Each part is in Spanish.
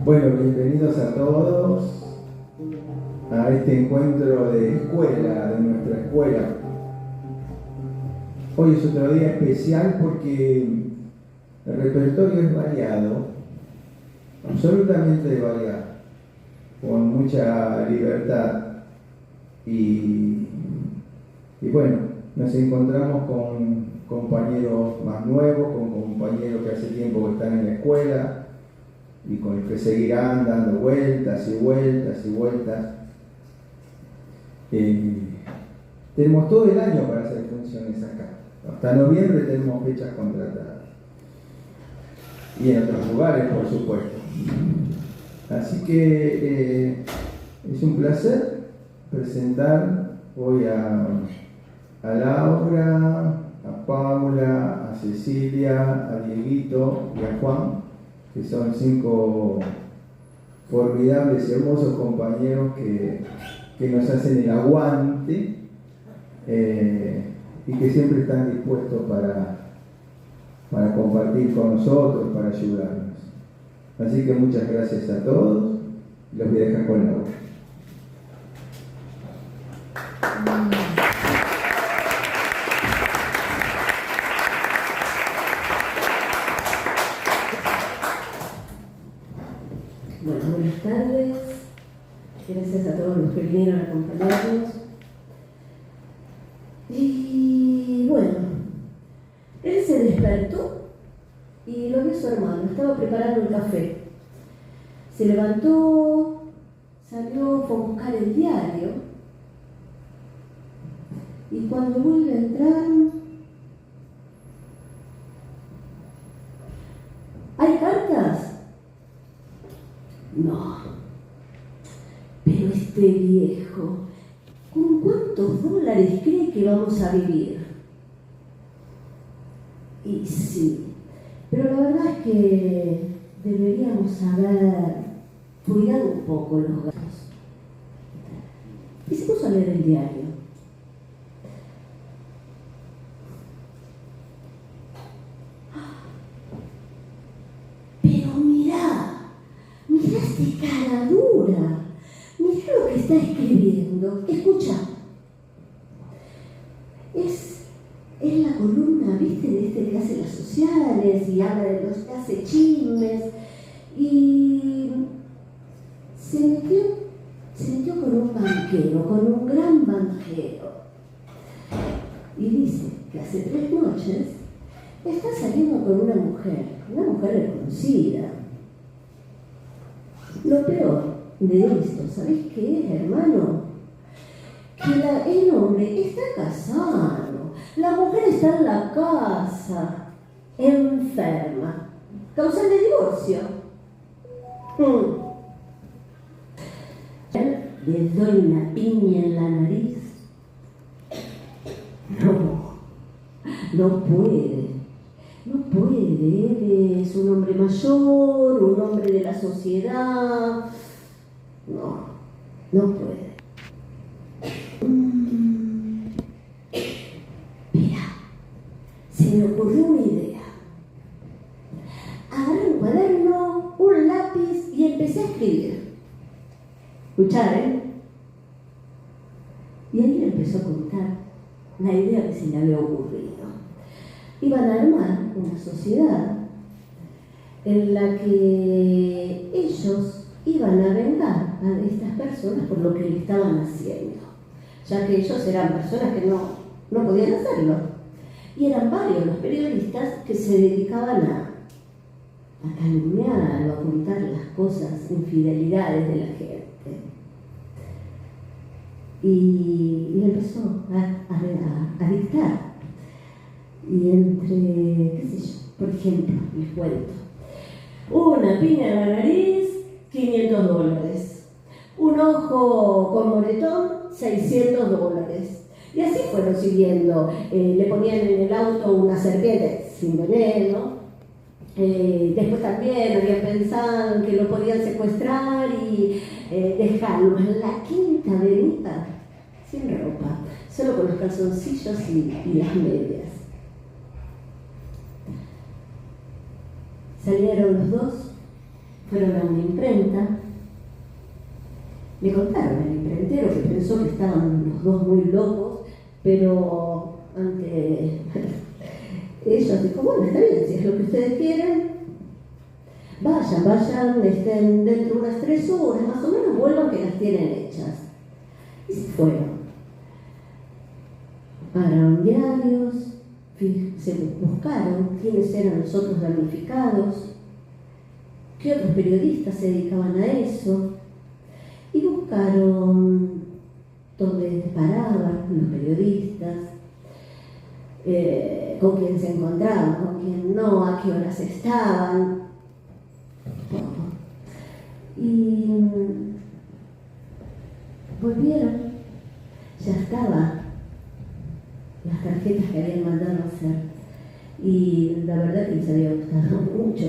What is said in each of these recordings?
Bueno, bienvenidos a todos a este encuentro de escuela, de nuestra escuela. Hoy es otro día especial porque el repertorio es variado, absolutamente variado, con mucha libertad. Y bueno, nos encontramos con compañeros más nuevos, con compañeros que hace tiempo que están en la escuela, y con el que seguirán dando vueltas y vueltas y vueltas. Tenemos todo el año para hacer funciones acá. Hasta noviembre tenemos fechas contratadas. Y en otros lugares, por supuesto. Así que es un placer presentar hoy a Laura, a Paula, a Cecilia, a Dieguito y a Juan, que son 5 formidables y hermosos compañeros que nos hacen el aguante y que siempre están dispuestos para compartir con nosotros, para ayudarnos. Así que muchas gracias a todos. Los voy a dejar con Laura. Bueno, buenas tardes. Gracias a todos los que vinieron a acompañarnos. Y bueno, él se despertó y lo vio su hermano. Estaba preparando el café. Se levantó, salió, fue a buscar el diario. Y cuando vuelve a entrar, ¿hay cartas? No, pero este viejo, ¿con cuántos dólares cree que vamos a vivir? Y sí, pero la verdad es que deberíamos haber cuidado un poco los gastos. Y se puso a leer el diario. Pero mirá este cara dura, mirá lo que está escribiendo. Escucha, es la columna, ¿viste? De este que hace las sociales y habla de los que hace chismes. Y se metió con un banquero, con un gran banquero. Y dice que hace 3 noches está saliendo con una mujer reconocida. Lo peor de esto, ¿sabés qué es, hermano? Que el hombre está casado, la mujer está en la casa, enferma, causal de divorcio. Le doy una piña en la nariz. No puede. Él es un hombre mayor, un hombre de la sociedad. No puede. Mira, se me ocurrió una idea. Agarré un cuaderno, un lápiz y empecé a escribir. Escuchar, ¿eh? Y ahí le empezó a contar la idea que se le había ocurrido. Iban a armar una sociedad en la que ellos iban a vengar a estas personas por lo que le estaban haciendo, ya que ellos eran personas que no podían hacerlo. Y eran varios los periodistas que se dedicaban a calumniar, a ocultar las cosas, infidelidades de la gente. Y empezó a dictar. Y entre, qué sé yo, por ejemplo, les cuento. Una piña en la nariz, $500. Un ojo con moretón, $600. Y así fueron siguiendo. Le ponían en el auto una serpiente sin veneno. Después también habían pensado en que lo podían secuestrar y dejarlo en la Quinta Avenida, sin ropa, solo con los calzoncillos y las medias. Salieron los dos, fueron a una imprenta. Le contaron al imprentero, que pensó que estaban los dos muy locos, pero ante ellos dijo, bueno, está bien, si es lo que ustedes quieren, vayan, estén dentro de unas 3 horas, más o menos, vuelvan que las tienen hechas. Y se fueron. Agarraron diarios, se buscaron quiénes eran los otros damnificados, qué otros periodistas se dedicaban a eso, y buscaron dónde paraban los periodistas, con quién se encontraban, con quién no, a qué horas estaban. Y volvieron, ya estaban las tarjetas que habían mandado a hacer. Y la verdad que les había gustado mucho,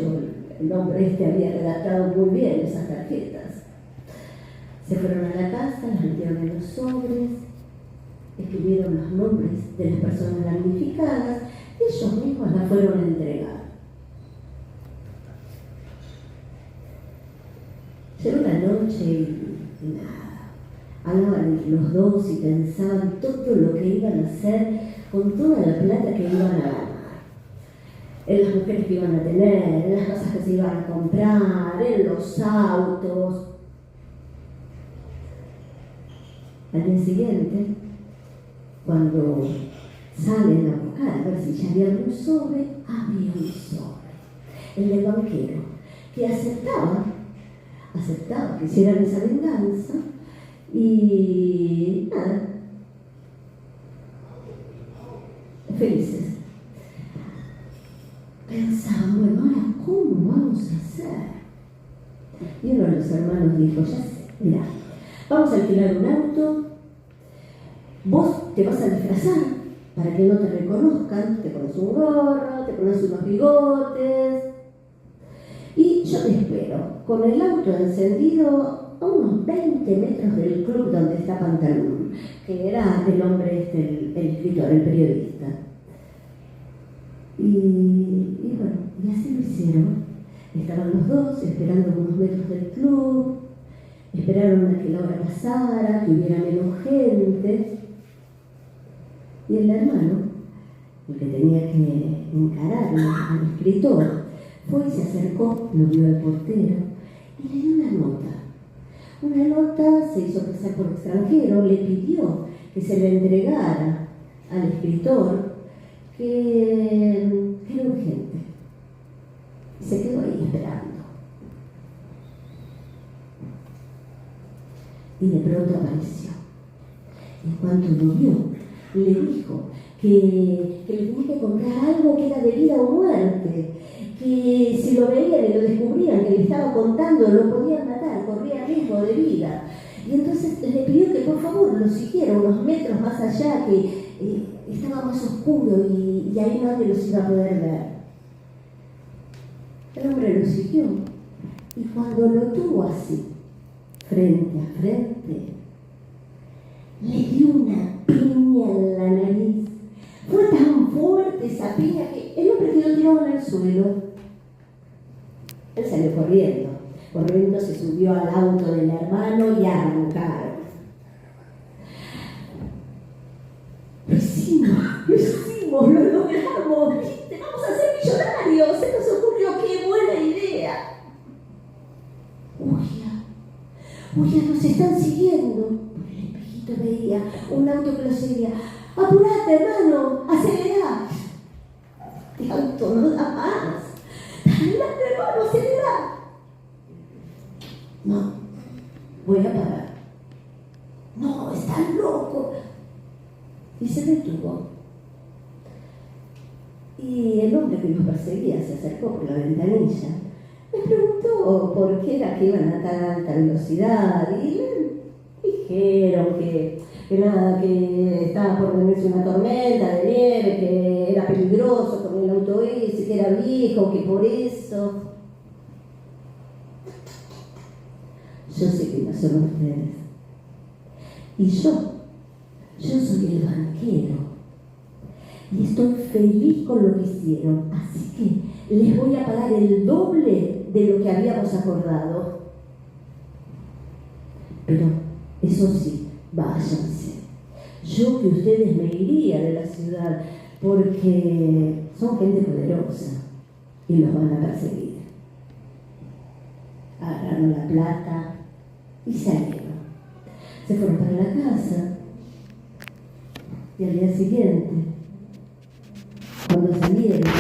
el hombre había redactado muy bien esas tarjetas. Se fueron a la casa, las metieron en los sobres, escribieron los nombres de las personas damnificadas, ellos mismos las fueron a entregar. Llegó la noche y nada, hablaban entre los dos y pensaban todo lo que iban a hacer con toda la plata que iban a ganar. En las mujeres que iban a tener, en las casas que se iban a comprar, en los autos. Al día siguiente, cuando salen a buscar a ver si ya había algún sobre, había un sobre. El del banquero, que aceptaba que hicieran esa venganza y nada, felices. Pensaban, bueno, ahora ¿cómo vamos a hacer? Y uno de los hermanos dijo, ya sé, mira, vamos a alquilar un auto, vos te vas a disfrazar para que no te reconozcan, te pones un gorro, te pones unos bigotes, y yo te espero, con el auto encendido a unos 20 metros del club donde está Pantalón, que era el hombre el escritor, el periodista. Y bueno, y así lo hicieron. Estaban los dos esperando unos metros del club, esperaron a que la hora pasara, que hubiera menos gente. Y el hermano, el que tenía que encarar al escritor, fue y se acercó, lo vio al portero y le dio una nota. Una nota, se hizo pasar por extranjero, le pidió que se le entregara al escritor que era urgente. Y se quedó ahí esperando. Y de pronto apareció. En cuanto lo vio, le dijo que le tenía que comprar algo que era de vida o muerte, que si lo veían y lo descubrían que le estaba contando, lo podían matar, corría riesgo de vida. Y entonces le pidió que por favor lo siguiera unos metros más allá, que estaba más oscuro y ahí nadie los iba a poder ver. El hombre lo siguió y cuando lo tuvo así, frente a frente, le dio una piña en la nariz. Fue tan fuerte esa piña que el hombre quedó tirado en el suelo. Él salió corriendo, se subió al auto del hermano y arrancaron. Lo hicimos, lo logramos, ¿viste? Vamos a ser millonarios, se nos ocurrió, qué buena idea. Uy, nos están siguiendo. Por el espejito veía un auto que lo seguía. Apurate, hermano, acelera. El auto no da más. Adelante, hermano, acelera. No, voy a parar. No, estás loco. Y se detuvo. Y el hombre que los perseguía se acercó por la ventanilla. Les preguntó por qué era que iban a tan alta velocidad y le dijeron que nada, que estaba por venirse una tormenta de nieve, que era peligroso con el auto ese, que era viejo, que por eso. Yo sé que no son ustedes. Y yo soy el banquero. Y estoy feliz con lo que hicieron. Así que les voy a pagar el doble de lo que habíamos acordado. Pero, eso sí, váyanse. Yo que ustedes me iría de la ciudad porque son gente poderosa y los van a perseguir. Agarraron la plata y salieron. Se fueron para la casa y al día siguiente, cuando salieron,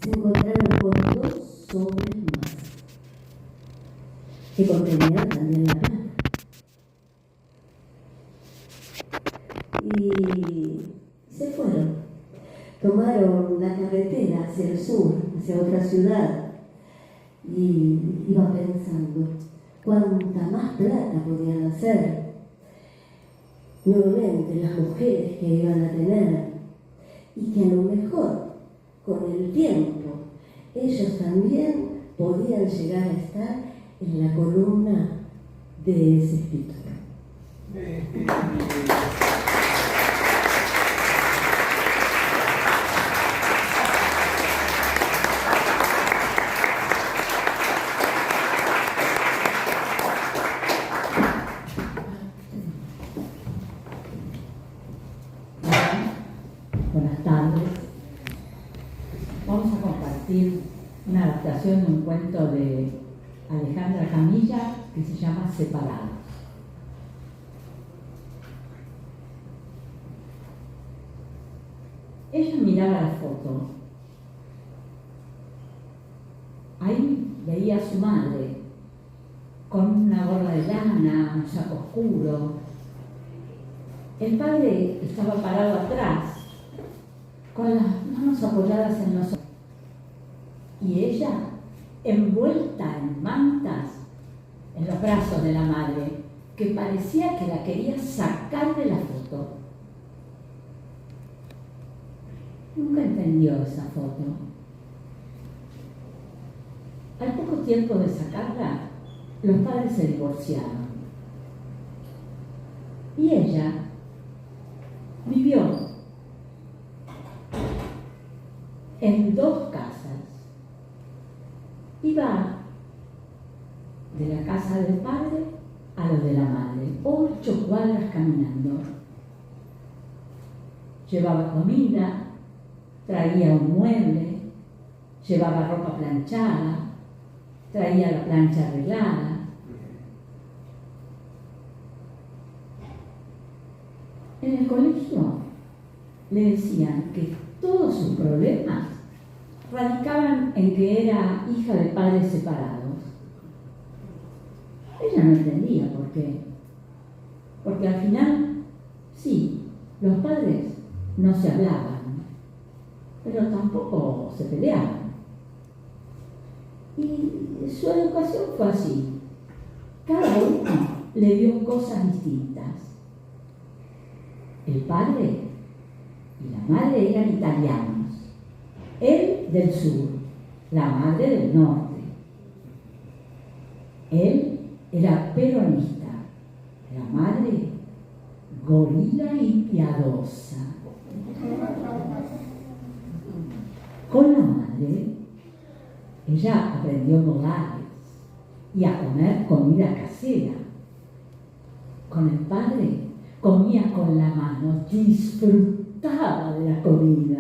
se encontraron con 2 sobres más que contenían también la plata. Y se fueron. Tomaron la carretera hacia el sur, hacia otra ciudad, y iban pensando cuánta más plata podían hacer. Nuevamente las mujeres que iban a tener, y que a lo mejor con el tiempo ellos también podían llegar a estar en la columna de ese escritor. Buenas tardes. Vamos a compartir una adaptación de un cuento de Alejandra Camilla que se llama Separados. Ella miraba la foto. Ahí veía a su madre con una gorra de lana, un saco oscuro. El padre estaba parado atrás, con las manos apoyadas en los hombros. Y ella, envuelta en mantas, en los brazos de la madre, que parecía que la quería sacar de la foto. Nunca entendió esa foto. Al poco tiempo de sacarla, los padres se divorciaron. Y ella vivió en 2 casas. Iba de la casa del padre a lo de la madre, 8 cuadras caminando. Llevaba comida, traía un mueble, llevaba ropa planchada, traía la plancha arreglada. En el colegio le decían que todos sus problemas radicaban en que era hija de padres separados. Ella no entendía por qué. Porque al final, sí, los padres no se hablaban, pero tampoco se peleaban. Y su educación fue así. Cada uno le dio cosas distintas. El padre y la madre eran italianos. Él del sur, la madre del norte. Él era peronista, la madre gorila y piadosa. Con la madre, ella aprendió modales y a comer comida casera. Con el padre, comía con la mano, disfrutaba de la comida.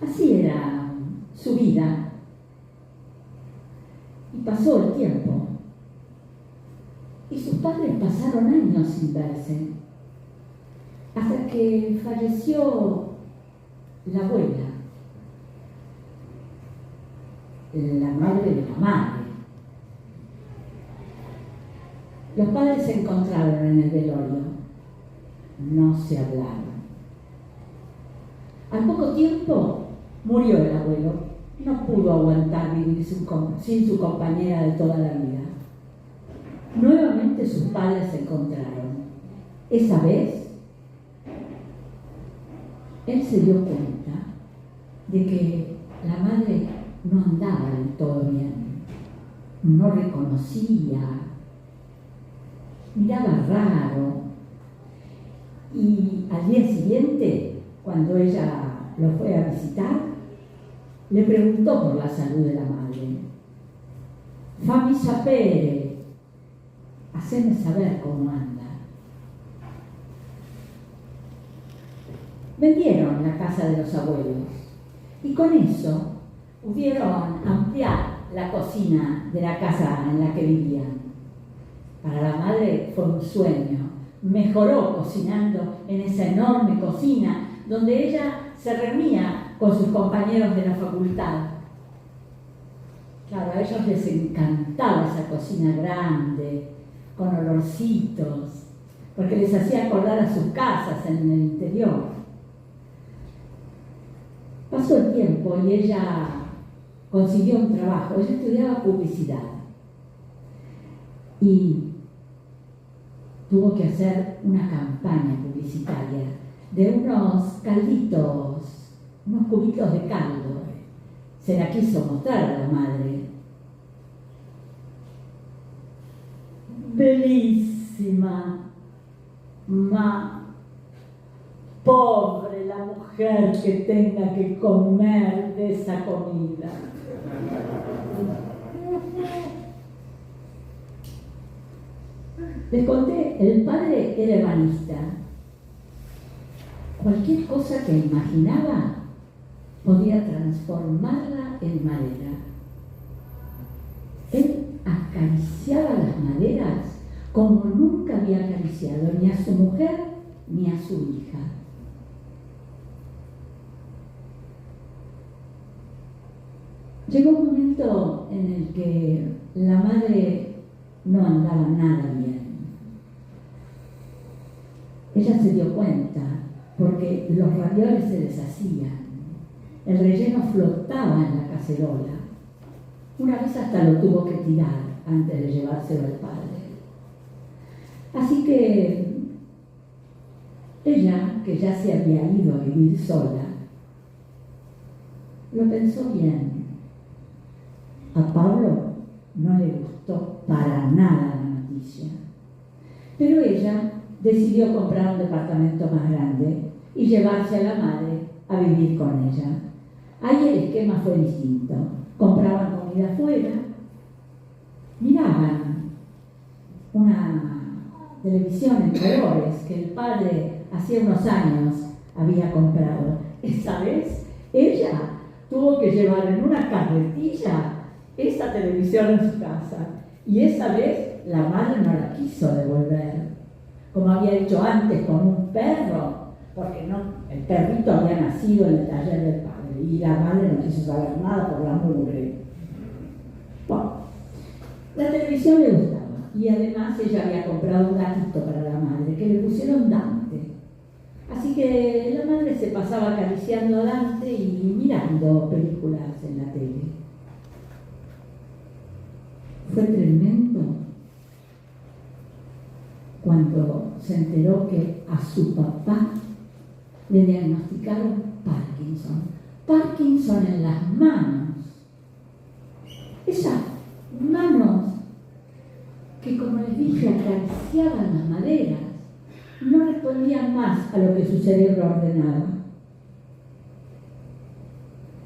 Así era su vida. Y pasó el tiempo. Y sus padres pasaron años sin verse. Hasta que falleció la abuela, la madre de la madre. Los padres se encontraron en el velorio. No se hablaron. Al poco tiempo murió el abuelo. No pudo aguantar vivir sin su compañera de toda la vida. Nuevamente sus padres se encontraron. Esa vez, él se dio cuenta de que la madre no andaba del todo bien. No reconocía, miraba raro. Y al día siguiente, cuando ella lo fue a visitar, le preguntó por la salud de la madre. Fami sapere, haceme saber cómo anda. Vendieron la casa de los abuelos y con eso pudieron ampliar la cocina de la casa en la que vivían. Para la madre fue un sueño. Mejoró cocinando en esa enorme cocina donde ella se reunía con sus compañeros de la facultad. Claro, a ellos les encantaba esa cocina grande, con olorcitos, porque les hacía acordar a sus casas en el interior. Pasó el tiempo y ella consiguió un trabajo. Ella estudiaba publicidad y tuvo que hacer una campaña publicitaria de unos calditos, unos cubitos de caldo. Se la quiso mostrar a la madre. Bellísima, ma pobre la mujer que tenga que comer de esa comida. Les conté, el padre era ebanista. Cualquier cosa que imaginaba podía transformarla en madera. Él acariciaba las maderas como nunca había acariciado ni a su mujer ni a su hija. Llegó un momento en el que la madre no andaba nada bien. Ella se dio cuenta porque los ravioles se deshacían, el relleno flotaba en la cacerola. Una vez hasta lo tuvo que tirar antes de llevárselo al padre. Así que ella, que ya se había ido a vivir sola, lo pensó bien. A Pablo no le gustó para nada la noticia, pero ella decidió comprar un departamento más grande y llevarse a la madre a vivir con ella. Ahí el esquema fue distinto. Compraban comida afuera, miraban una televisión en colores que el padre hacía unos años había comprado. Esa vez ella tuvo que llevar en una carretilla esa televisión en su casa y esa vez la madre no la quiso devolver, como había hecho antes con un perro, porque no, el perrito había nacido en el taller del padre y la madre no quiso saber nada por la mugre. Bueno, la televisión le gustaba y además ella había comprado un gatito para la madre que le pusieron Dante. Así que la madre se pasaba acariciando a Dante y mirando películas en la tele. Fue tremendo cuando se enteró que a su papá le diagnosticaron Parkinson. Parkinson en las manos. Esas manos que, como les dije, acariciaban las maderas, no respondían más a lo que su cerebro ordenaba.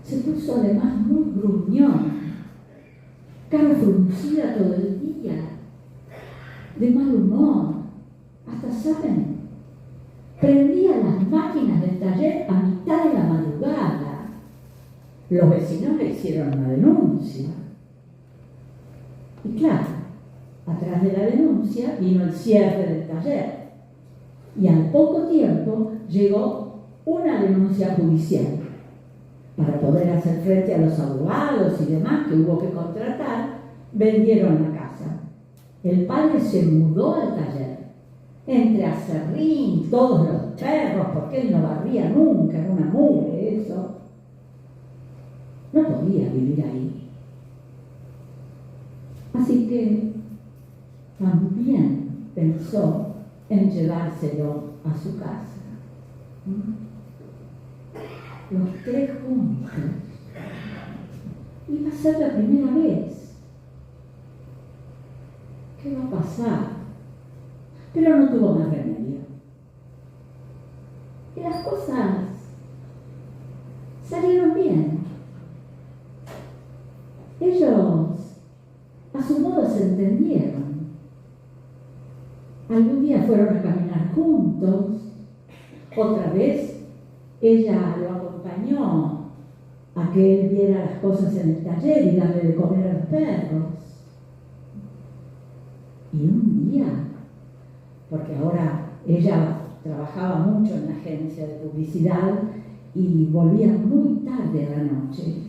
Se puso además muy gruñón, cara fruncida todo el día, de mal humor. Hasta, ¿saben?, prendía las máquinas del taller a mitad de la madrugada. Los vecinos le hicieron una denuncia. Y claro, atrás de la denuncia vino el cierre del taller. Y al poco tiempo llegó una denuncia judicial. Para poder hacer frente a los abogados y demás que hubo que contratar, vendieron la casa. El padre se mudó al taller entre aserrín, todos los perros, porque él no barría nunca, era una mugre eso. No podía vivir ahí. Así que también pensó en llevárselo a su casa. Los tres juntos. Iba a ser la primera vez. ¿Qué va a pasar? Pero no tuvo más remedio. Y las cosas salieron bien. Ellos, a su modo, se entendieron. Algún día fueron a caminar juntos. Otra vez, ella lo acompañó a que él viera las cosas en el taller y darle de comer a los perros. Y un día, porque ahora ella trabajaba mucho en la agencia de publicidad y volvía muy tarde a la noche.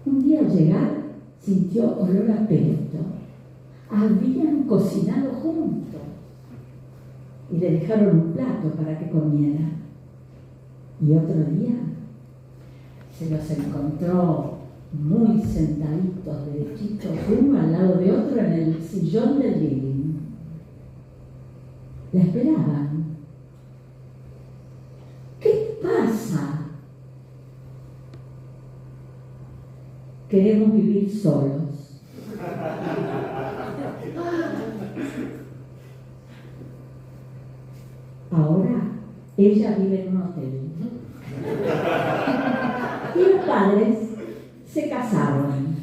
Un día al llegar sintió olor a pesto. Habían cocinado juntos y le dejaron un plato para que comiera. Y otro día se los encontró muy sentaditos, derechitos, uno al lado de otro en el sillón del living. La esperaban. ¿Qué pasa? Queremos vivir solos. Ahora ella vive en un hotel. Y los padres se casaron.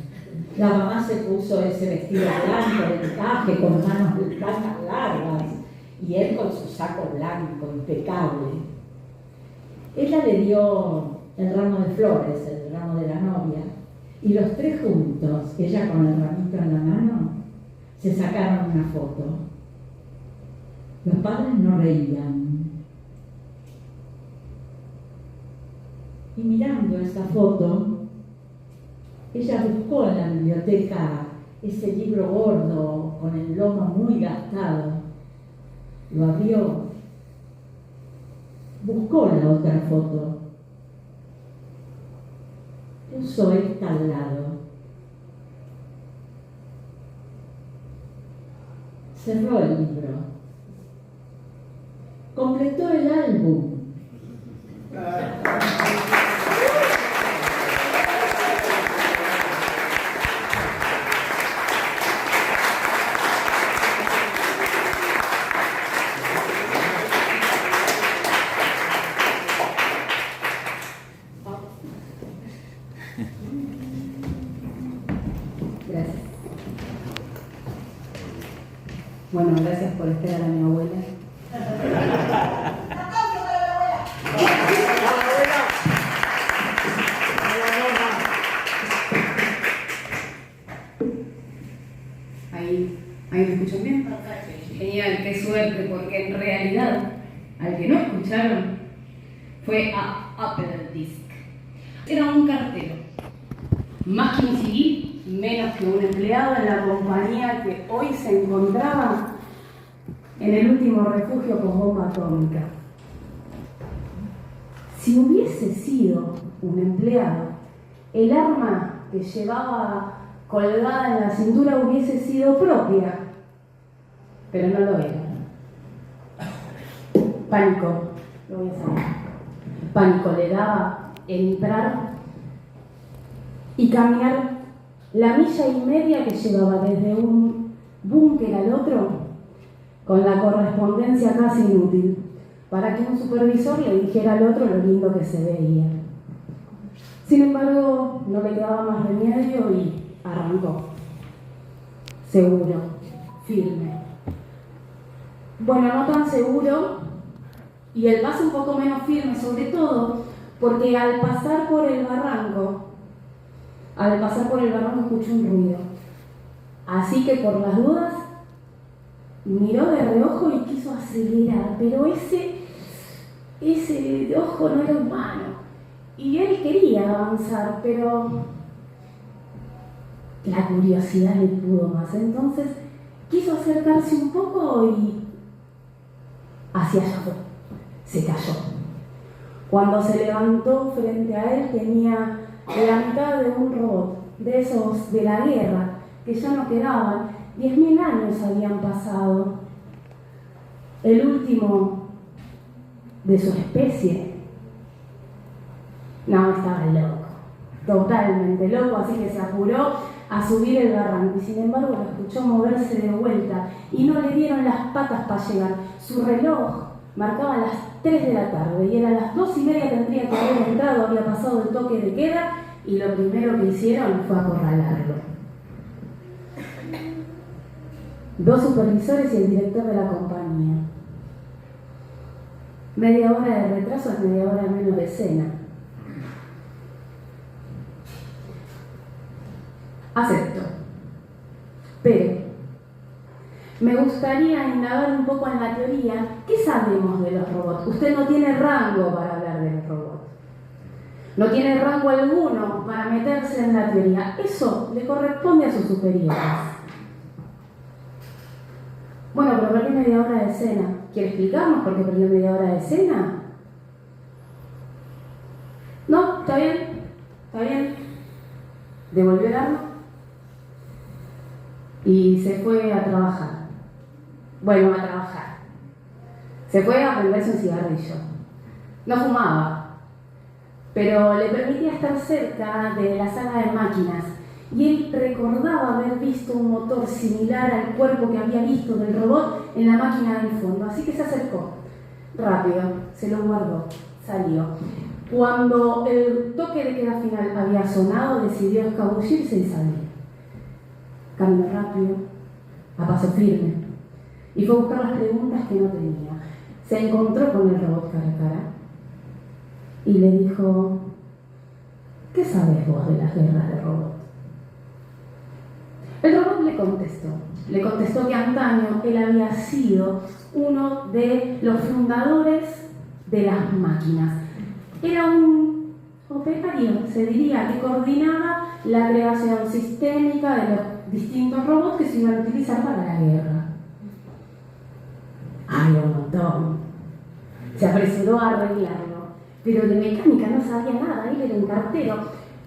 La mamá se puso ese vestido blanco de encaje con manos blancas largas y él con su saco blanco impecable. Ella le dio el ramo de flores, el ramo de la novia, y los tres juntos, ella con el ramito en la mano, se sacaron una foto. Los padres no reían. Y mirando esa foto, ella buscó en la biblioteca ese libro gordo con el lomo muy gastado. Lo abrió. Buscó la otra foto. Puso esta al lado. Cerró el libro. Completó el álbum. Gracias. Bueno, gracias por esperar a mi abuela. Ahí me escuchan bien. Genial, qué suerte, porque en realidad al que no escucharon fue a Apple Disc. Era un cartero, más que un civil, menos que un empleado en la compañía que hoy se encontraba en el último refugio con bomba atómica. Si hubiese sido un empleado, el arma que llevaba colgada en la cintura hubiese sido propia, pero no lo era. Pánico, lo voy a saber. Pánico le daba entrar y caminar la milla y media que llevaba desde un búnker al otro, con la correspondencia casi inútil, para que un supervisor le dijera al otro lo lindo que se veía. Sin embargo, no le quedaba más remedio y arrancó. Seguro, firme. Bueno, no tan seguro, y el paso un poco menos firme, sobre todo porque al pasar por el barranco escuchó un ruido. Así que por las dudas miró de reojo y quiso acelerar, pero ese de ojo no era humano. Y él quería avanzar, pero la curiosidad le pudo más. Entonces quiso acercarse un poco y hacia allá fue. Se cayó. Cuando se levantó frente a él tenía la mitad de un robot, de esos de la guerra, que ya no quedaban. 10.000 años habían pasado. El último de su especie. No, estaba loco, totalmente loco, así que se apuró a subir el barranco y sin embargo lo escuchó moverse de vuelta y no le dieron las patas para llegar. Su reloj marcaba las 3 de la tarde y era las 2:30 tendría que haber entrado, había pasado el toque de queda y lo primero que hicieron fue acorralarlo. 2 supervisores y el director de la compañía. Media hora de retraso es media hora menos de cena. Acepto. Pero me gustaría indagar un poco en la teoría. ¿Qué sabemos de los robots? Usted no tiene rango para hablar de los robots. No tiene rango alguno para meterse en la teoría. Eso le corresponde a sus superiores. Bueno, pero perdí media hora de cena. ¿Quiere explicarnos por qué perdió media hora de cena? No, está bien, está bien. Devolvió el arma y se fue a trabajar. Bueno, a trabajar. Se fue a prenderse un cigarrillo. No fumaba, pero le permitía estar cerca de la sala de máquinas. Y él recordaba haber visto un motor similar al cuerpo que había visto del robot en la máquina del fondo. Así que se acercó. Rápido, se lo guardó, salió. Cuando el toque de queda final había sonado, decidió escabullirse y salir. Caminó rápido, a paso firme, y fue a buscar las preguntas que no tenía. Se encontró con el robot cara a cara y le dijo: ¿qué sabes vos de las guerras de robots? El robot le contestó que antaño él había sido uno de los fundadores de las máquinas. Era un operario, se diría, que coordinaba la creación sistémica de los distintos robots que se iban a utilizar para la guerra. ¡Ay, un montón! Se apresuró a arreglarlo, pero de mecánica no sabía nada, él era un cartero.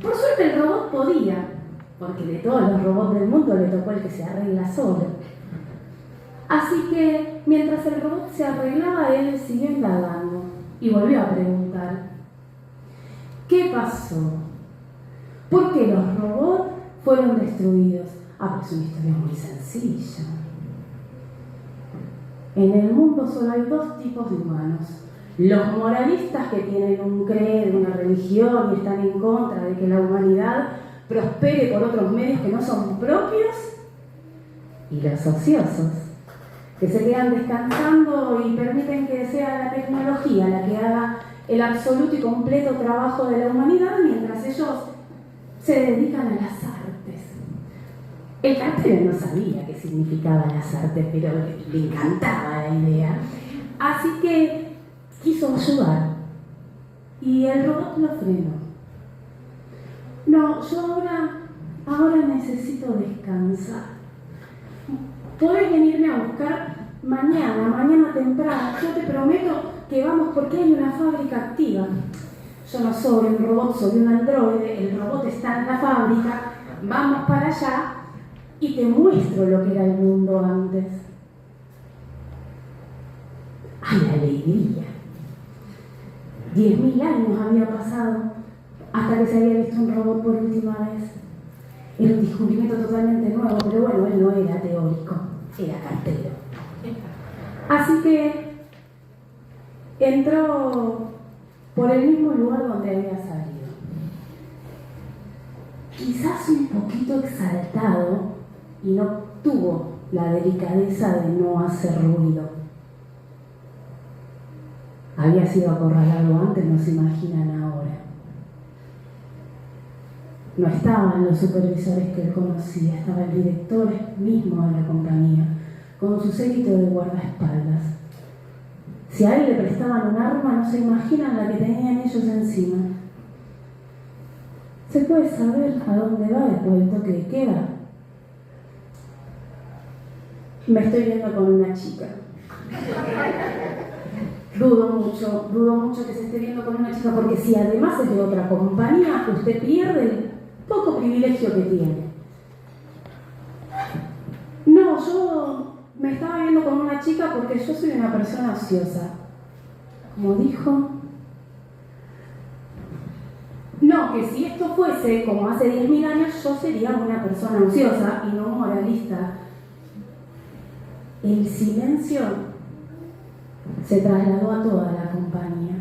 Por suerte el robot podía, porque de todos los robots del mundo le tocó el que se arregla solo. Así que, mientras el robot se arreglaba, él siguió indagando y volvió a preguntar: ¿qué pasó? ¿Por qué los robots fueron destruidos? Ah, pues es una historia muy sencilla. En el mundo solo hay 2 tipos de humanos: los moralistas, que tienen un credo, una religión y están en contra de que la humanidad prospere por otros medios que no son propios, y los ociosos, que se quedan descansando y permiten que sea la tecnología la que haga el absoluto y completo trabajo de la humanidad mientras ellos se dedican a las artes. El cartero no sabía qué significaban las artes, pero le encantaba la idea. Así que quiso ayudar y el robot lo frenó. No, yo ahora necesito descansar. Podés venirme a buscar mañana temprano. Yo te prometo que vamos porque hay una fábrica activa. Yo no soy un robot, soy un androide. El robot está en la fábrica. Vamos para allá y te muestro lo que era el mundo antes. ¡Ay, la alegría! 10.000 años había pasado hasta que se había visto un robot por última vez. Era un descubrimiento totalmente nuevo, pero bueno, él no era teórico, era cartero. Así que entró por el mismo lugar donde había salido. Quizás un poquito exaltado y no tuvo la delicadeza de no hacer ruido. Había sido acorralado antes, no se imaginan ahora. No estaban los supervisores que él conocía, estaba el director mismo de la compañía, con su séquito de guardaespaldas. Si a él le prestaban un arma, no se imaginan la que tenían ellos encima. ¿Se puede saber a dónde va después del toque de queda? Me estoy viendo con una chica. dudo mucho que se esté viendo con una chica, porque si además es de otra compañía, usted pierde el poco privilegio que tiene. No, yo me estaba viendo con una chica porque yo soy una persona ociosa. Como dijo. No, que si esto fuese como hace 10.000 años, yo sería una persona ociosa y no moralista. El silencio se trasladó a toda la compañía.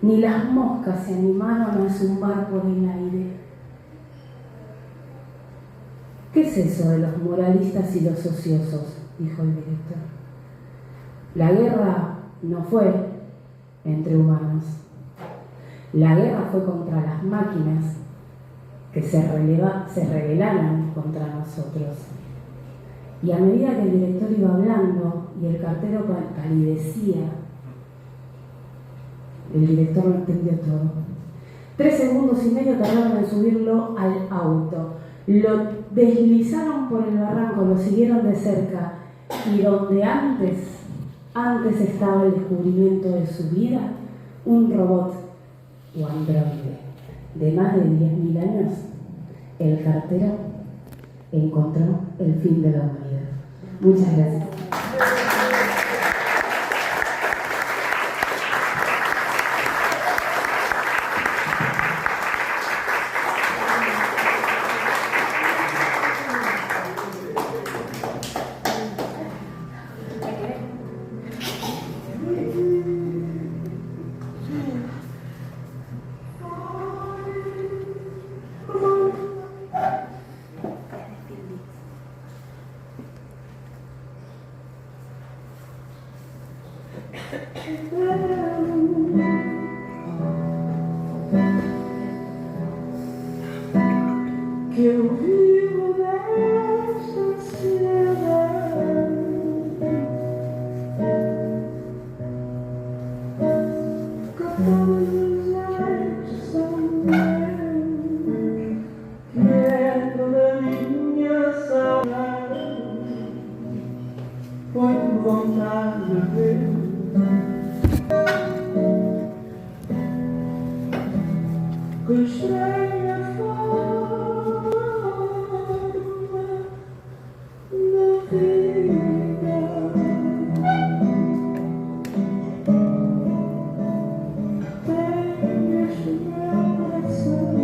Ni las moscas se animaron a zumbar por el aire. ¿Qué es eso de los moralistas y los ociosos?, dijo el director. La guerra no fue entre humanos. La guerra fue contra las máquinas que se rebelaron contra nosotros. Y a medida que el director iba hablando y el cartero palidecía, el director lo entendió todo. 3 segundos y medio tardaron en subirlo al auto. Lo deslizaron por el barranco, lo siguieron de cerca, y donde antes estaba el descubrimiento de su vida, un robot o androide de más de 10.000 años, el cartero encontró el fin de la humanidad. Muchas gracias. Que eu vivo desta cidade, que todos os anos são meus, que é toda a minha saudade, foi-me vontade de ver. Que estranha forma da vida, tem este meu coração,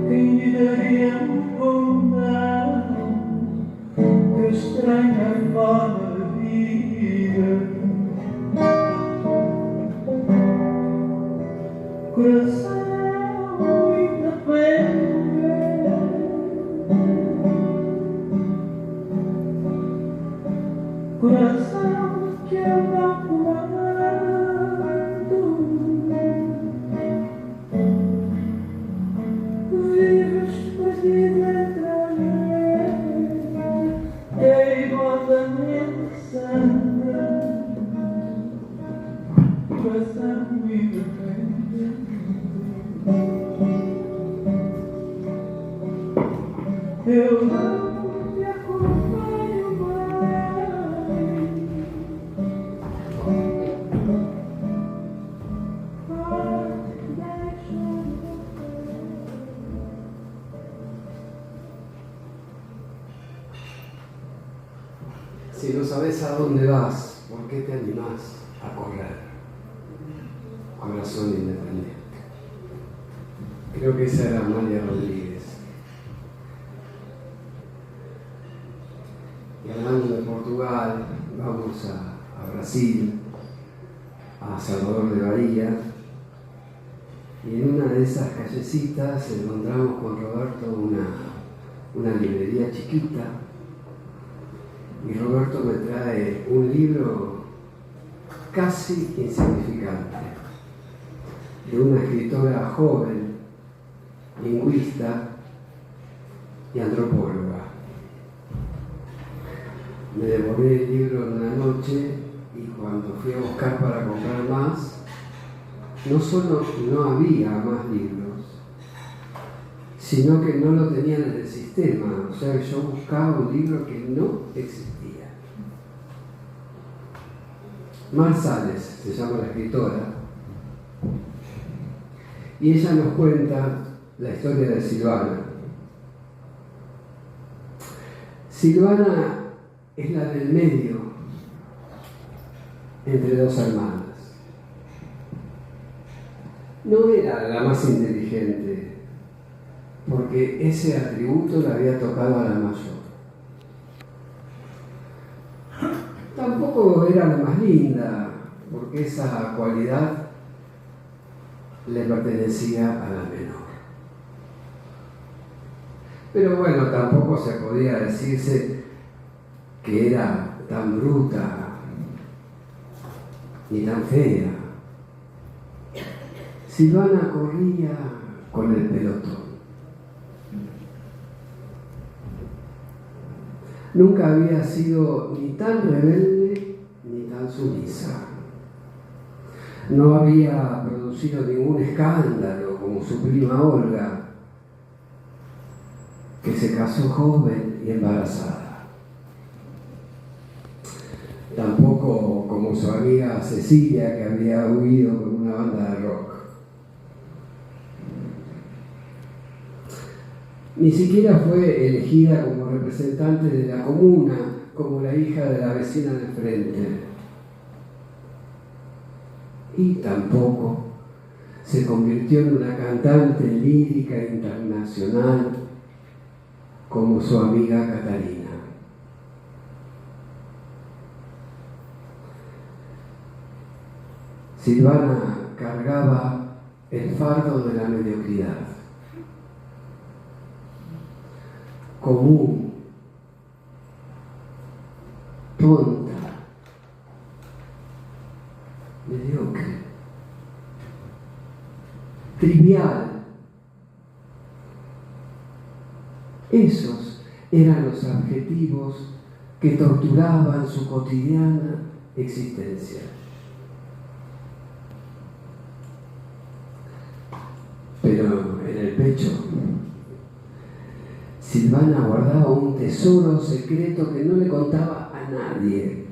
quem lhe daria vontade. Estranha forma de vida, coração independente, coração que eu não comando, vives perdido entre a minha teimosamente santa, coração independente. Eu não te acompanho mais, Si no sabes a dónde vas, ¿por qué te animás a correr? Corazón independiente. Creo que esa era Amalia Rodríguez. Y hablando de Portugal, vamos a Brasil, a Salvador de Bahía, y en una de esas callecitas encontramos con Roberto una librería chiquita. Y Roberto me trae un libro casi insignificante, de una escritora joven, lingüista y antropóloga. Me devoré el libro en una noche y cuando fui a buscar para comprar más, no solo no había más libros, sino que no lo tenían en el sistema. O sea, que yo buscaba un libro que no existía. Mar Sales se llama la escritora, y ella nos cuenta la historia de Silvana. Silvana es la del medio entre dos hermanas. No era la más inteligente, porque ese atributo le había tocado a la mayor. Tampoco era la más linda, porque esa cualidad le pertenecía a la menor. Pero bueno, tampoco se podía decirse que era tan bruta ni tan fea. Silvana corría con el pelotón. Nunca había sido ni tan rebelde ni tan sumisa. No había producido ningún escándalo como su prima Olga, que se casó joven y embarazada. Tampoco como su amiga Cecilia, que había huido con una banda de rock. Ni siquiera fue elegida como representante de la comuna, como la hija de la vecina de frente. Y tampoco se convirtió en una cantante lírica internacional como su amiga Catalina. Silvana cargaba el fardo de la mediocridad. Común, tonta, mediocre, trivial. Esos eran los adjetivos que torturaban su cotidiana existencia. Pero en el pecho, Silvana guardaba un tesoro secreto que no le contaba a nadie.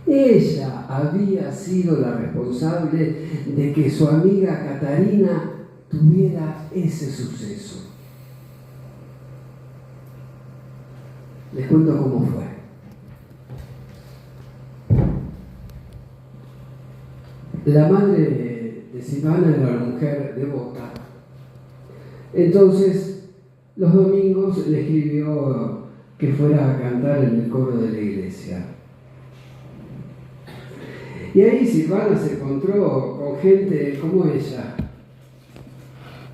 Ella había sido la responsable de que su amiga Catarina tuviera ese suceso. Les cuento cómo fue. La madre de Silvana era una mujer devota. Entonces, los domingos le escribió que fuera a cantar en el coro de la iglesia. Y ahí Silvana se encontró con gente como ella.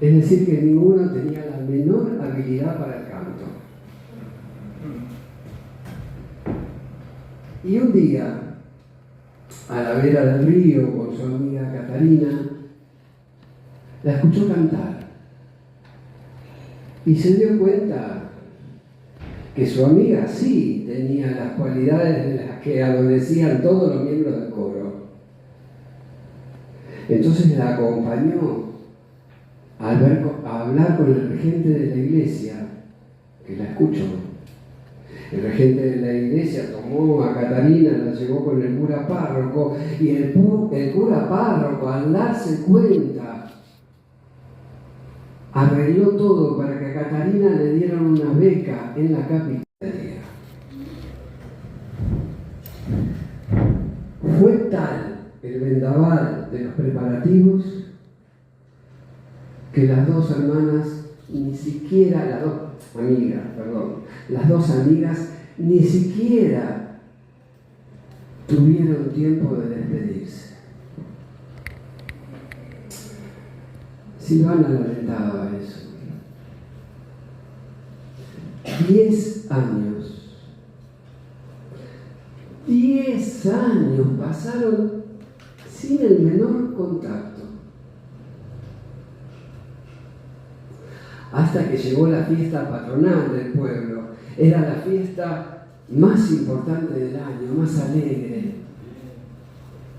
Es decir, que ninguno tenía la menor habilidad para el canto. Y un día, a la vera del río con su amiga Catarina, la escuchó cantar. Y se dio cuenta que su amiga sí tenía las cualidades de las que adolecían todos los miembros del coro. Entonces la acompañó a hablar con el regente de la iglesia, que la escuchó. El regente de la iglesia tomó a Catarina, la llevó con el cura párroco, y el cura párroco, al darse cuenta, arregló todo para que a Catarina le dieran una beca en la capitanía. Fue tal el vendaval de los preparativos que las dos amigas ni siquiera tuvieron tiempo de despedirse. Silvana lamentaba eso. 10 años. 10 años pasaron sin el menor contacto. Hasta que llegó la fiesta patronal del pueblo. Era la fiesta más importante del año, más alegre.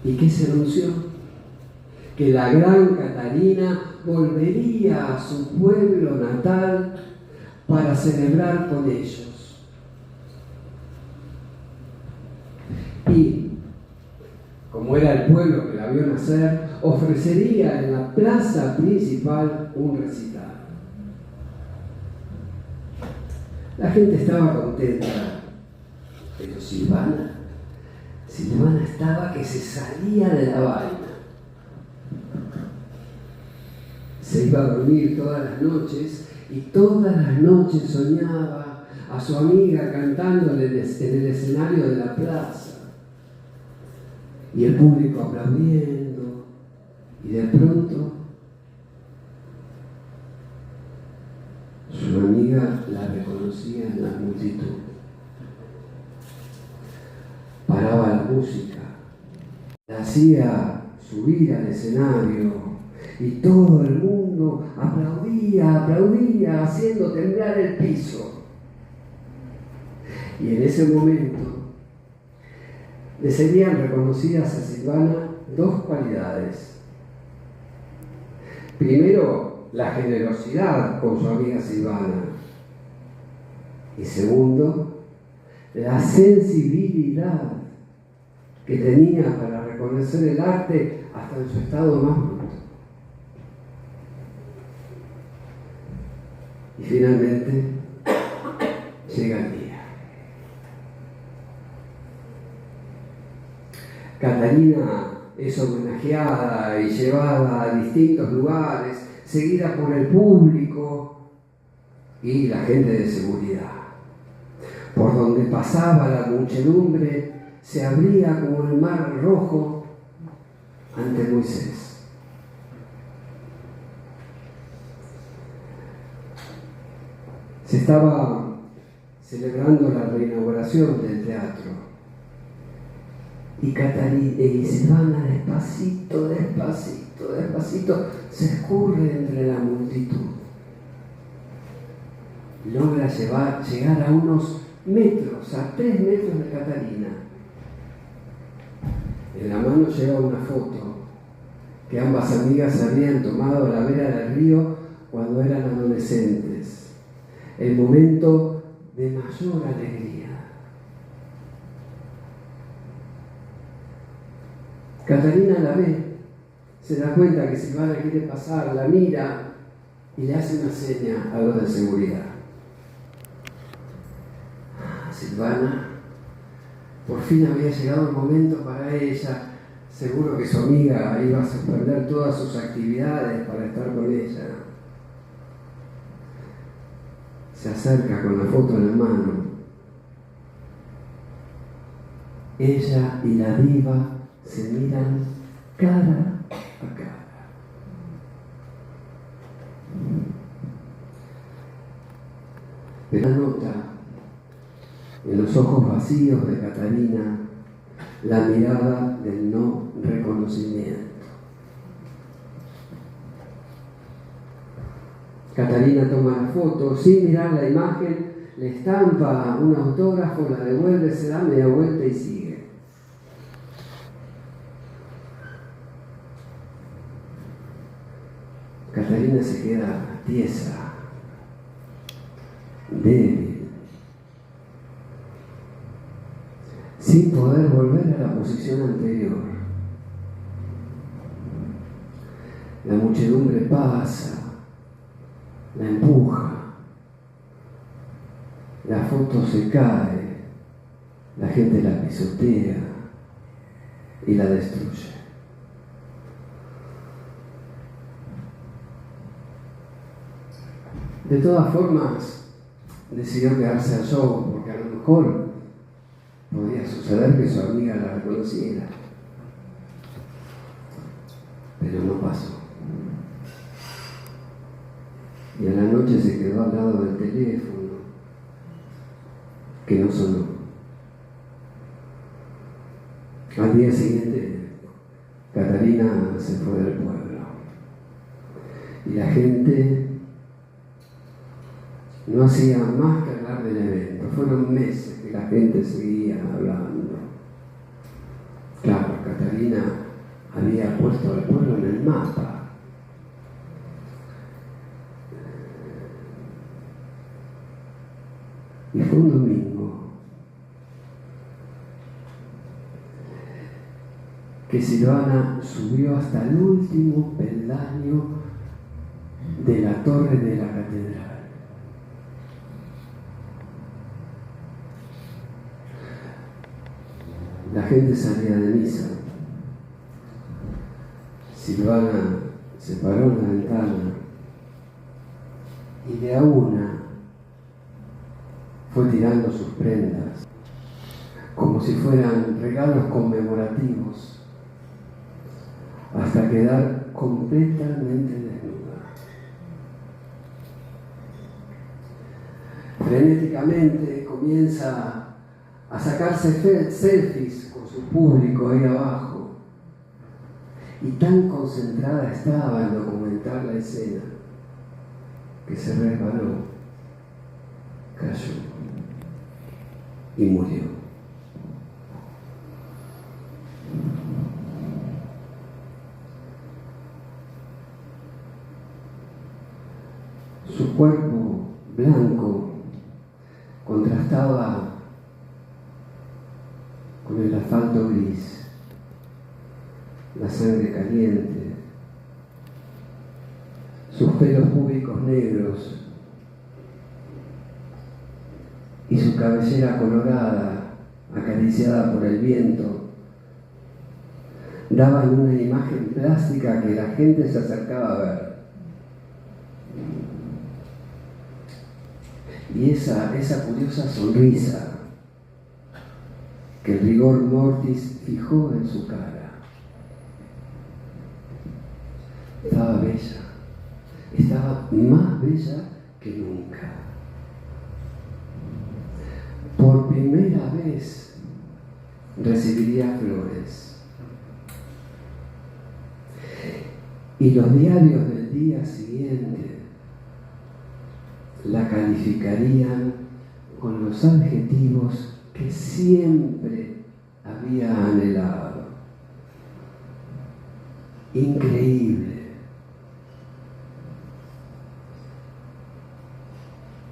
¿Y qué se anunció? que la gran Catarina volvería a su pueblo natal para celebrar con ellos. Y, como era el pueblo que la vio nacer, ofrecería en la plaza principal un recital. La gente estaba contenta, pero Silvana estaba que se salía de la vaina. Se iba a dormir todas las noches y todas las noches soñaba a su amiga cantándole en el escenario de la plaza. Y el público aplaudiendo, y de pronto su amiga la reconocía en la multitud. Paraba la música, la hacía subir al escenario y todo el mundo aplaudía, haciendo temblar el piso. Y en ese momento le serían reconocidas a Silvana dos cualidades. Primero, la generosidad con su amiga Silvana. Y segundo, la sensibilidad que tenía para reconocer el arte hasta en su estado más bruto. Y finalmente, llega el día. Catarina es homenajeada y llevada a distintos lugares, seguida por el público y la gente de seguridad. Por donde pasaba la muchedumbre se abría como el mar rojo ante Moisés. Se estaba celebrando la reinauguración del teatro. Y Catarina y Silvana despacito se escurre entre la multitud. Logra llegar a unos metros, a 3 metros de Catarina. En la mano lleva una foto que ambas amigas habían tomado a la vera del río cuando eran adolescentes. El momento de mayor alegría. Catarina la ve, se da cuenta que Silvana quiere pasar, la mira y le hace una seña a los de seguridad. Silvana, por fin había llegado el momento para ella. Seguro que su amiga iba a suspender todas sus actividades para estar con ella. Se acerca con la foto en la mano. Ella y la diva se miran cara a cara. Pero nota en los ojos vacíos de Catarina la mirada del no reconocimiento. Catarina toma la foto, sin mirar la imagen, le estampa un autógrafo, la devuelve, se da media vuelta y sigue. Catarina se queda tiesa, débil, sin poder volver a la posición anterior. La muchedumbre pasa, la empuja, la foto se cae, la gente la pisotea y la destruye. De todas formas, decidió quedarse al show porque a lo mejor podía suceder que su amiga la reconociera. Pero no pasó. Y a la noche se quedó al lado del teléfono, que no sonó. Al día siguiente, Catarina se fue del pueblo. Y la gente no hacía más que hablar del evento. Fueron meses que la gente seguía hablando. Claro, Catarina había puesto al pueblo en el mapa. Y fue un domingo que Silvana subió hasta el último peldaño de la torre de la catedral. La gente salía de misa. Silvana se paró en la ventana y de a una fue tirando sus prendas, como si fueran regalos conmemorativos, hasta quedar completamente desnuda. Frenéticamente comienza a sacarse selfies con su público ahí abajo, y tan concentrada estaba en documentar la escena que se resbaló, cayó y murió. Su cuerpo blanco contrastaba con el asfalto gris, la sangre caliente, sus pelos públicos negros y su cabellera colorada, acariciada por el viento, daban una imagen plástica que la gente se acercaba a ver. Y esa curiosa sonrisa que el rigor mortis fijó en su cara. Estaba bella, estaba más bella que nunca. Por primera vez recibiría flores. Y los diarios del día siguiente la calificarían con los adjetivos que siempre había anhelado. Increíble,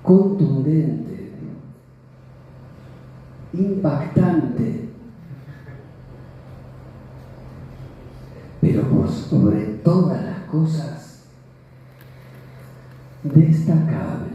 contundente, impactante, pero por sobre todas las cosas, destacable.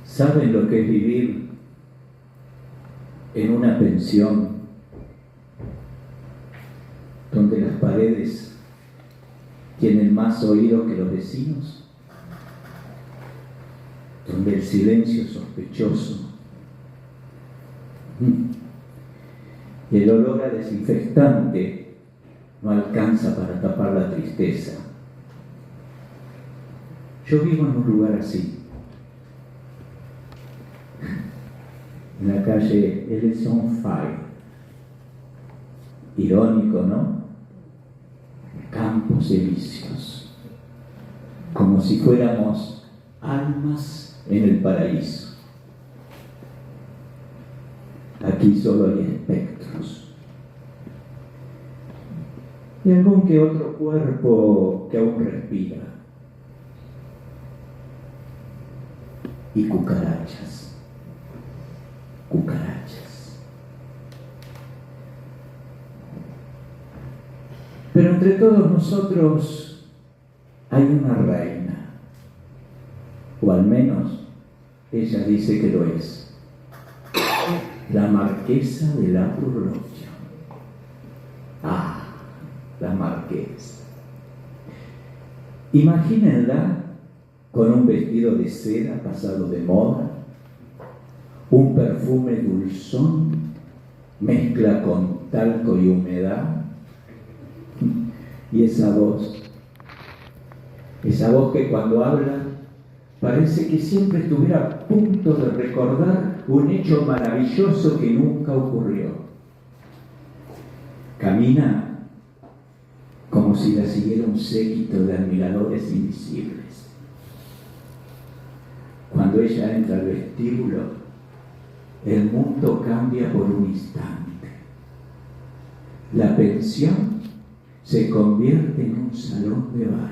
¿Saben lo que es vivir en una pensión donde las paredes tienen más oído que los vecinos? Donde el silencio es sospechoso y el olor a desinfectante no alcanza para tapar la tristeza. Yo vivo en un lugar así, en la calle Ellison Fire. Irónico, ¿no? campos elíseos, como si fuéramos almas en el paraíso. Aquí solo hay espectros y algún que otro cuerpo que aún respira, y cucarachas. Pero entre todos nosotros hay una reina, o al menos ella dice que lo es, la marquesa de la Rocha. Ah, la marquesa. Imagínenla con un vestido de seda pasado de moda, un perfume dulzón, mezcla con talco y humedad, y esa voz que cuando habla parece que siempre estuviera a punto de recordar un hecho maravilloso que nunca ocurrió. Camina como si la siguiera un séquito de admiradores invisibles. Cuando ella entra al vestíbulo, el mundo cambia por un instante. La pensión se convierte en un salón de baile.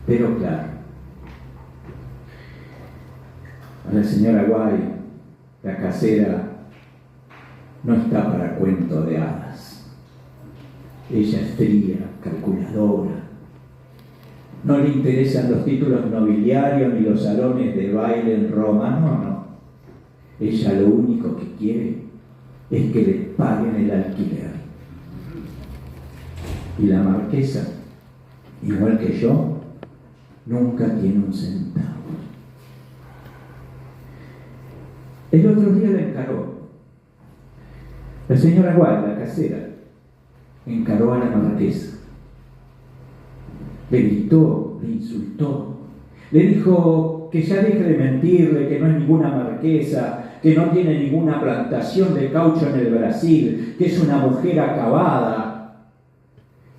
Pero claro, a la señora Guay, la casera, no está para cuento de hadas. Ella es fría, calculadora. No le interesan los títulos nobiliarios ni los salones de baile en Roma, no. Ella lo único que quiere es que le paguen el alquiler. Y la marquesa, igual que yo, nunca tiene un centavo. El otro día la encaró. La señora Guay, la casera, encaró a la marquesa. Le gritó, le insultó, le dijo que ya deje de mentirle, que no es ninguna marquesa, que no tiene ninguna plantación de caucho en el Brasil, que es una mujer acabada,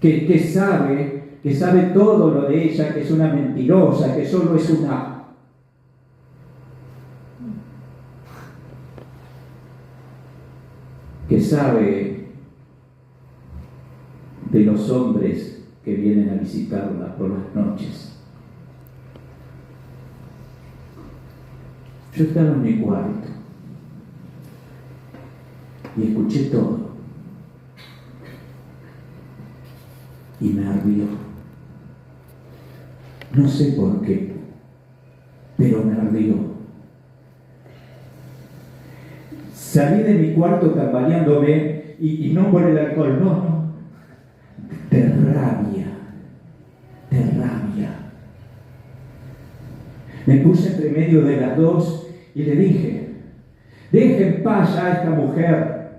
que sabe todo lo de ella, que es una mentirosa, que solo es una... que sabe de los hombres que vienen a visitarla por las noches. Yo estaba en mi cuarto y escuché todo y me ardió. No sé por qué, pero me ardió. Salí de mi cuarto tambaleándome y no por el alcohol, no. De rabia. Me puse entre medio de las dos y le dije: deje en paz a esta mujer.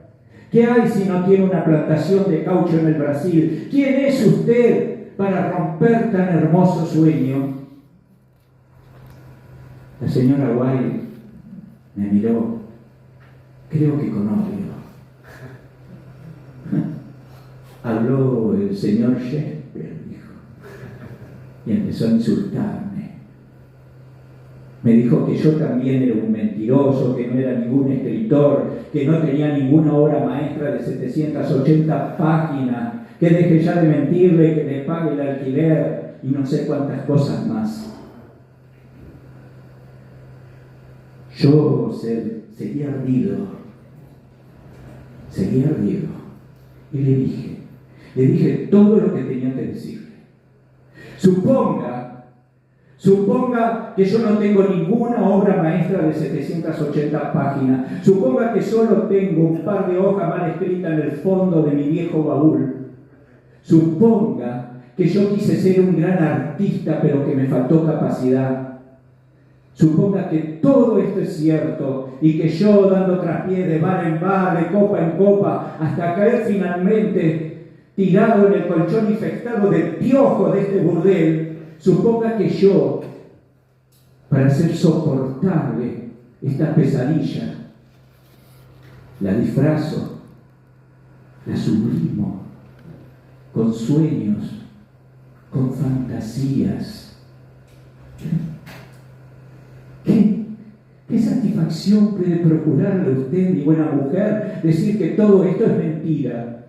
¿Qué hay si no tiene una plantación de caucho en el Brasil? ¿Quién es usted para romper tan hermoso sueño? La señora Guay me miró, creo que con odio. Habló el señor Shakespeare, dijo, y empezó a insultarme. Me dijo que yo también era un mentiroso, que no era ningún escritor, que no tenía ninguna obra maestra de 780 páginas, que deje ya de mentirle, que le pague el alquiler y no sé cuántas cosas más. Yo seguía ardido. Y le dije todo lo que tenía que decirle. Suponga que yo no tengo ninguna obra maestra de 780 páginas. Suponga que solo tengo un par de hojas mal escritas en el fondo de mi viejo baúl. Suponga que yo quise ser un gran artista, pero que me faltó capacidad. Suponga que todo esto es cierto y que yo, dando traspiés de bar en bar, de copa en copa, hasta caer finalmente tirado en el colchón infectado de piojo de este burdel, suponga que yo, para hacer soportable esta pesadilla, la disfrazo la sublimo, con sueños, con fantasías. ¿Qué satisfacción puede procurarle a usted, mi buena mujer, decir que todo esto es mentira?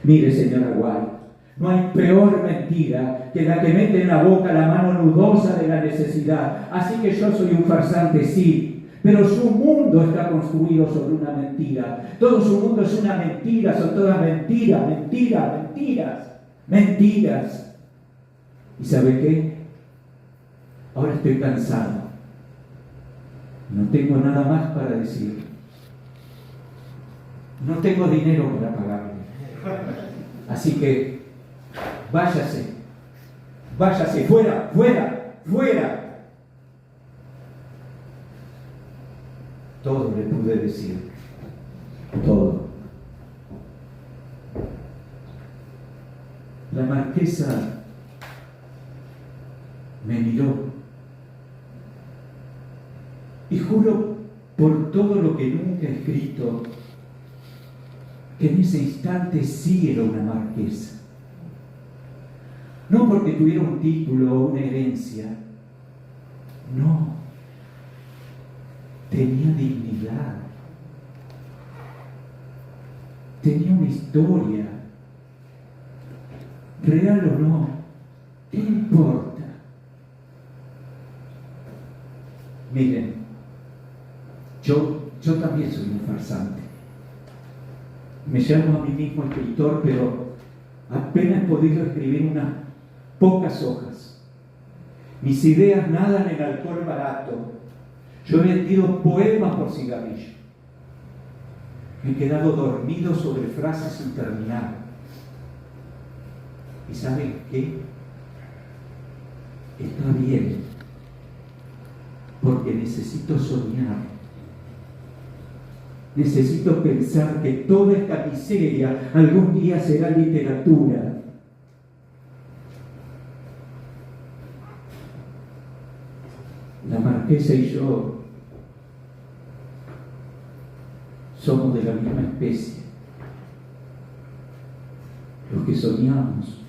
Mire, señora White, no hay peor mentira que la que mete en la boca la mano nudosa de la necesidad. Así que yo soy un farsante, sí, pero su mundo está construido sobre una mentira. Todo su mundo es una mentira, son todas mentiras, mentiras, mentiras, mentiras. ¿Y sabe qué? Ahora estoy cansado. No tengo nada más para decir. No tengo dinero para pagarle. Así que váyase, váyase, fuera, fuera, fuera. Todo le pude decir, todo. La marquesa me miró y juro por todo lo que nunca he escrito que en ese instante sí era una marquesa. No porque tuviera un título o una herencia, no. Tenía dignidad, tenía una historia, real o no, ¿qué importa? Miren, yo también soy un farsante. Me llamo a mí mismo escritor, pero apenas he podido escribir unas pocas hojas. Mis ideas nadan en alcohol barato. Yo he vendido poemas por cigarrillo. Me he quedado dormido sobre frases sin terminar. ¿Y saben qué? Está bien, porque necesito soñar. Necesito pensar que toda esta miseria algún día será literatura. La marquesa y yo somos de la misma especie. Los que soñamos,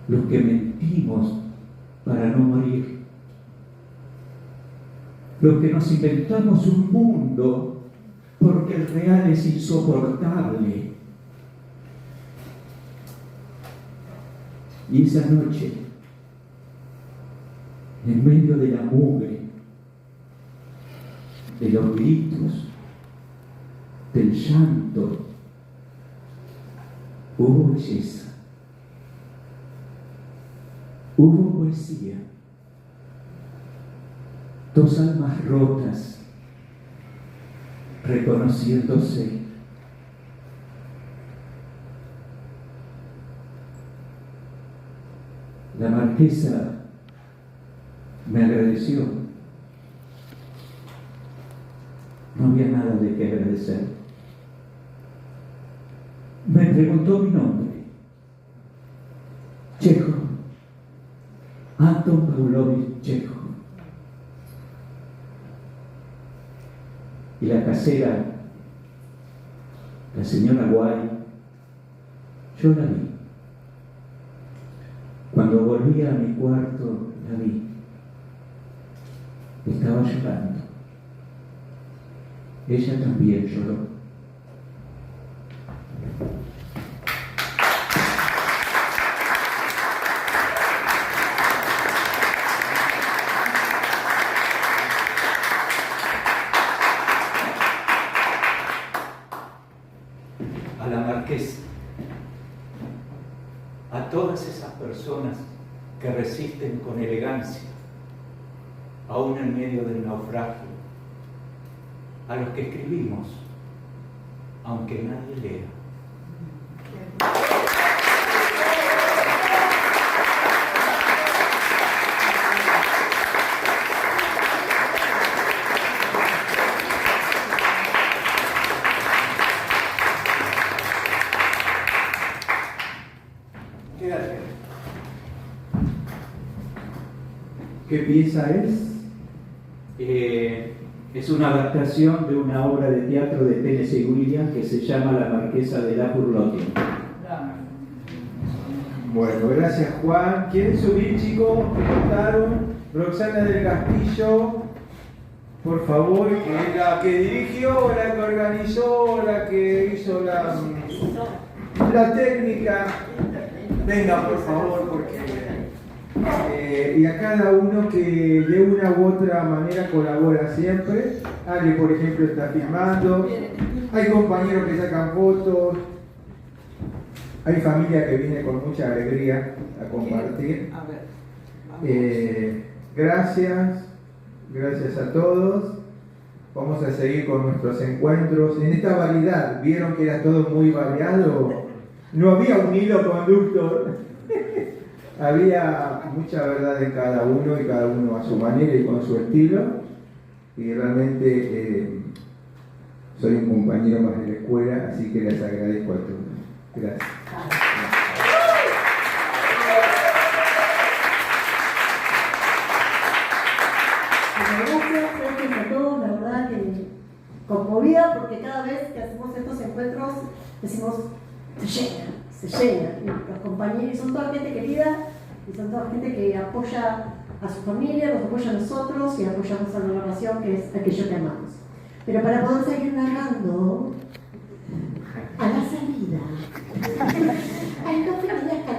los que mentimos para no morir, los que nos inventamos un mundo porque el real es insoportable. Y esa noche, en medio de la mugre, de los gritos, del llanto, hubo belleza, hubo poesía. Dos almas rotas, reconociéndose. La marquesa me agradeció. No había nada de qué agradecer. Me preguntó mi nombre. Chekhov. Anton Pavlovich Chekhov. Y la casera, la señora Guay, yo la vi. Cuando volví a mi cuarto, la vi. Estaba llorando. Ella también lloró. A la marquesa, a todas esas personas que resisten con elegancia, aún en medio del naufragio, a los que escribimos, aunque nadie lea. ¿Qué pieza es? Es una adaptación de una obra de teatro de Tennessee Williams que se llama La Marquesa de la Burlotti. Bueno, gracias Juan. ¿Quieren subir, chicos? ¿Me contaron? Roxana del Castillo, por favor, que es la que dirigió, la que organizó, la que hizo la técnica. Venga, por favor, porque... y a cada uno que de una u otra manera colabora siempre. Ale, por ejemplo, está filmando. Hay compañeros que sacan fotos. Hay familia que viene con mucha alegría a compartir. Gracias a todos. Vamos a seguir con nuestros encuentros. En esta variedad, vieron que era todo muy variado. No había un hilo conductor. Había mucha verdad en cada uno y cada uno a su manera y con su estilo. Y realmente soy un compañero más de la escuela, así que les agradezco a todos. Gracias. Gracias a todos, la verdad que conmovida porque cada vez que hacemos estos encuentros decimos se llena. Y los compañeros son toda gente querida y son toda gente que apoya a su familia, nos apoya a nosotros y apoyamos a la nación, que es aquello que amamos. Pero para poder seguir narrando, a la salida hay dos pequeñas